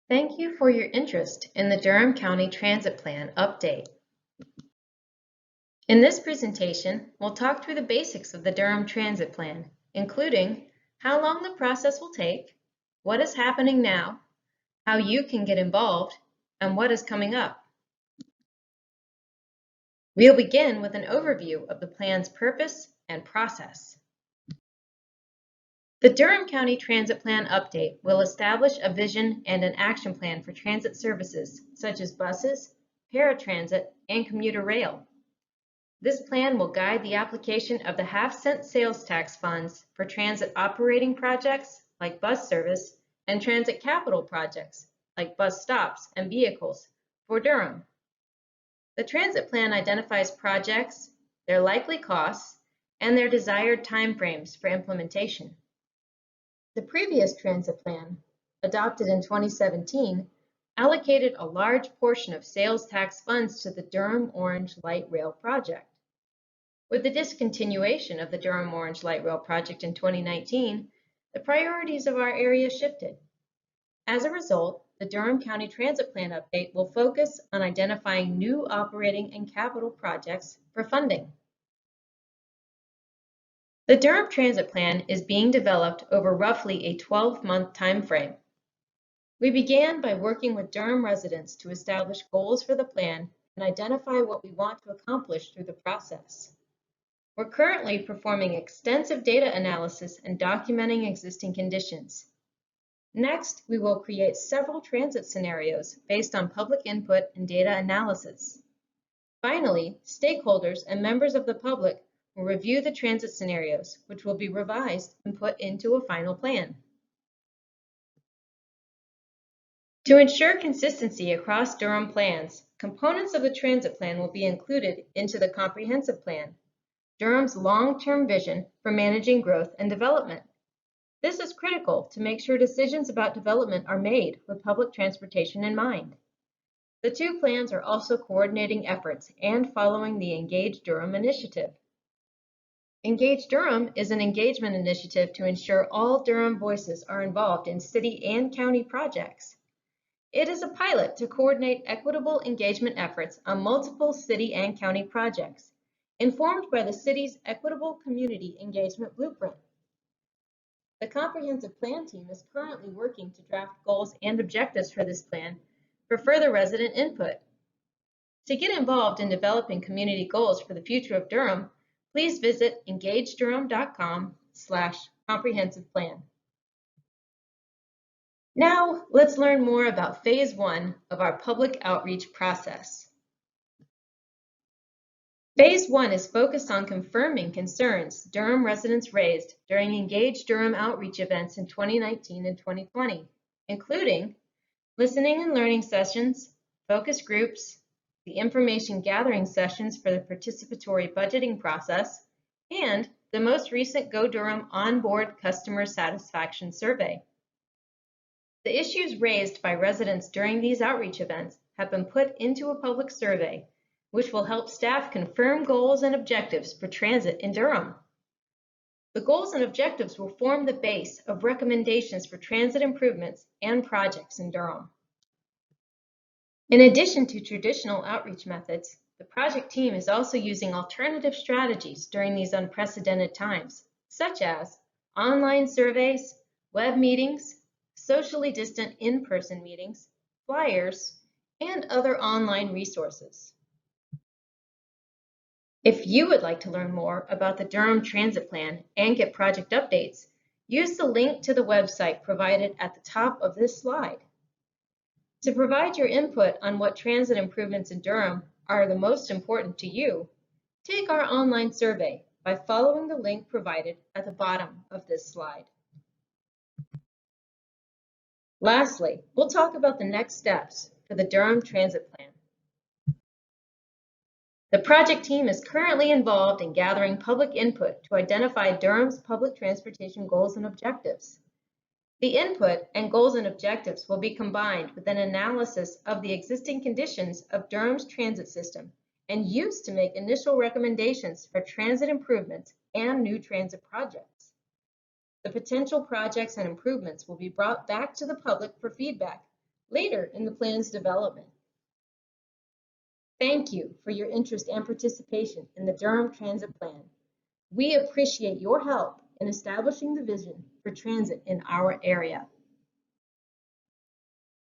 Thank you for your interest in the Durham County Transit Plan update. In this presentation, we'll talk through the basics of the Durham Transit Plan, including how long the process will take, what is happening now, how you can get involved, and what is coming up. We'll begin with an overview of the plan's purpose and process. The Durham County Transit Plan update will establish a vision and an action plan for transit services such as buses, paratransit, and commuter rail. This plan will guide the application of the half-cent sales tax funds for transit operating projects like bus service and transit capital projects like bus stops and vehicles for Durham. The transit plan identifies projects, their likely costs, and their desired timeframes for implementation. The previous transit plan, adopted in 2017, allocated a large portion of sales tax funds to the Durham Orange Light Rail project. With the discontinuation of the Durham Orange Light Rail project in 2019, the priorities of our area shifted. As a result, the Durham County Transit Plan update will focus on identifying new operating and capital projects for funding. The Durham Transit Plan is being developed over roughly a 12-month time frame. We began by working with Durham residents to establish goals for the plan and identify what we want to accomplish through the process. We're currently performing extensive data analysis and documenting existing conditions. Next, we will create several transit scenarios based on public input and data analysis. Finally, stakeholders and members of the public will review the transit scenarios, which will be revised and put into a final plan. To ensure consistency across Durham plans, components of the transit plan will be included into the comprehensive plan, Durham's long-term vision for managing growth and development. This is critical to make sure decisions about development are made with public transportation in mind. The two plans are also coordinating efforts and following the Engage Durham initiative. Engage Durham is an engagement initiative to ensure all Durham voices are involved in city and county projects. It is a pilot to coordinate equitable engagement efforts on multiple city and county projects, informed by the city's Equitable Community Engagement Blueprint. The comprehensive plan team is currently working to draft goals and objectives for this plan for further resident input. To get involved in developing community goals for the future of Durham, please visit engagedurham.com/comprehensive plan. Now, let's learn more about Phase 1 of our public outreach process. Phase 1 is focused on confirming concerns Durham residents raised during Engage Durham outreach events in 2019 and 2020, including listening and learning sessions, focus groups, the information gathering sessions for the participatory budgeting process, and the most recent Go Durham onboard customer satisfaction survey. The issues raised by residents during these outreach events have been put into a public survey, which will help staff confirm goals and objectives for transit in Durham. The goals and objectives will form the base of recommendations for transit improvements and projects in Durham. In addition to traditional outreach methods, the project team is also using alternative strategies during these unprecedented times, such as online surveys, web meetings, socially distant in-person meetings, flyers, and other online resources. If you would like to learn more about the Durham Transit Plan and get project updates, use the link to the website provided at the top of this slide. To provide your input on what transit improvements in Durham are the most important to you, take our online survey by following the link provided at the bottom of this slide. Lastly, we'll talk about the next steps for the Durham Transit Plan. The project team is currently involved in gathering public input to identify Durham's public transportation goals and objectives. The input and goals and objectives will be combined with an analysis of the existing conditions of Durham's transit system and used to make initial recommendations for transit improvements and new transit projects. The potential projects and improvements will be brought back to the public for feedback later in the plan's development. Thank you for your interest and participation in the Durham Transit Plan. We appreciate your help in establishing the vision for transit in our area.